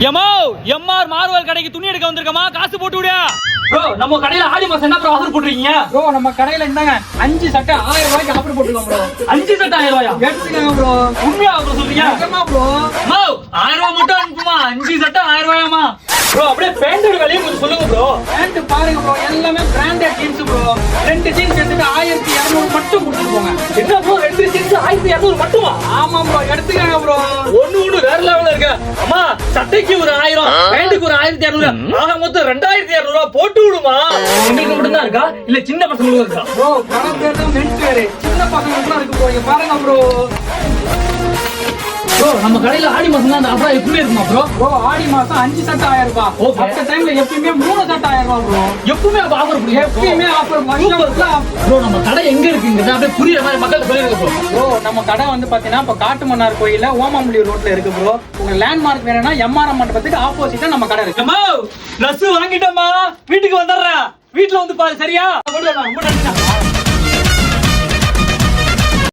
எமோ MR Marvel கடைக்கு துணி எடுக்க வந்திருக்கமா, காசு போட்டு விடு. ப்ரோ நம்ம கடையில ஆடி மாசம் என்ன ப்ரோ ஆஃபர் போட்டுருக்கீங்க? ப்ரோ நம்ம கடையில என்னங்க 5 சட்டை 1000 ரூபாய்க்கு ஆஃபர் போட்டுருக்கோம் ப்ரோ. 5 சட்டை 1000 ரூபாயா? எடுத்துக்கங்க ப்ரோ. உண்மையா ப்ரோ சொல்றீங்க? நிஜமா ப்ரோ. மா 1000 ரூபாய் மட்டும் அனுப்புமா, 5 சட்டை 1000 ரூபாயாமா? ப்ரோ அப்படியே பேண்டோட விலையை கொஞ்சம் சொல்லுங்க ப்ரோ. பேண்ட் பாருங்க ப்ரோ, எல்லாமே பிராண்டட் ஜீன்ஸ் ப்ரோ. 2 ஜீன்ஸ் எடுத்துட்டு 1200 மட்டும் கொடுத்துட்டு போங்க. என்ன ப்ரோ 2 ஜீன்ஸ் 1200 மட்டுமா? ஆமா ப்ரோ, எடுத்துக்கங்க ப்ரோ. ஒண்ணு வேற லெவல்ல இருக்கு. அம்மா சட்டைக்கு ஒரு 1000, பேண்ட்டுக்கு ஒரு 1200, ஆக மொத்தம் 2200 ரூபாய் போட்டு விடுமா. உங்களுக்கு மட்டும் தான் இருக்கா இல்ல சின்ன பசங்களுக்கும் இருக்கா? ப்ரோ கடை பேர் தான் மென்ஸ் வேர். சின்ன பசங்களுக்கு இருக்கு ப்ரோ. இங்க பாருங்க ப்ரோ. ப்ரோ நம்ம கடையில ஆடி மாசம் தான் அந்த ஆஃபர் எப்பவுமே இருக்குமா ப்ரோ? ப்ரோ ஆடி மாசம் 5 சட்டை 1000 ரூபாய். Okay. அந்த டைம்ல எப்பவுமே 3 சட்டை 1000 ரூபாய் ப்ரோ. எப்பவுமே அப்ப ஆஃபர் புரியும். எப்பவுமே ஆஃபர் ப்ரோ நம்ம கடை எங்க இருக்குங்க அப்படியே புரியுற மாதிரி மக்களுக்கு சொல்லிருங்க ப்ரோ. ப்ரோ நம்ம கடை வந்து பாத்தீங்கன்னா இப்ப காட்டுமன்னார் கோயில்ல ஓமாம்புலி ரோட்ல இருக்கு ப்ரோ. உங்க லேண்ட்மார்க் வேணும்னா எம்ஆர்எம் மண்டபத்துக்கு ஆப்போசிட்டா நம்ம கடை இருக்கு. அம்மா ட்ரெஸ் வாங்கிட்டேம்மா, வீட்டுக்கு வந்துடுறேன். வீட்டுல வந்து பாரு சரியா? ரொம்ப நன்றி.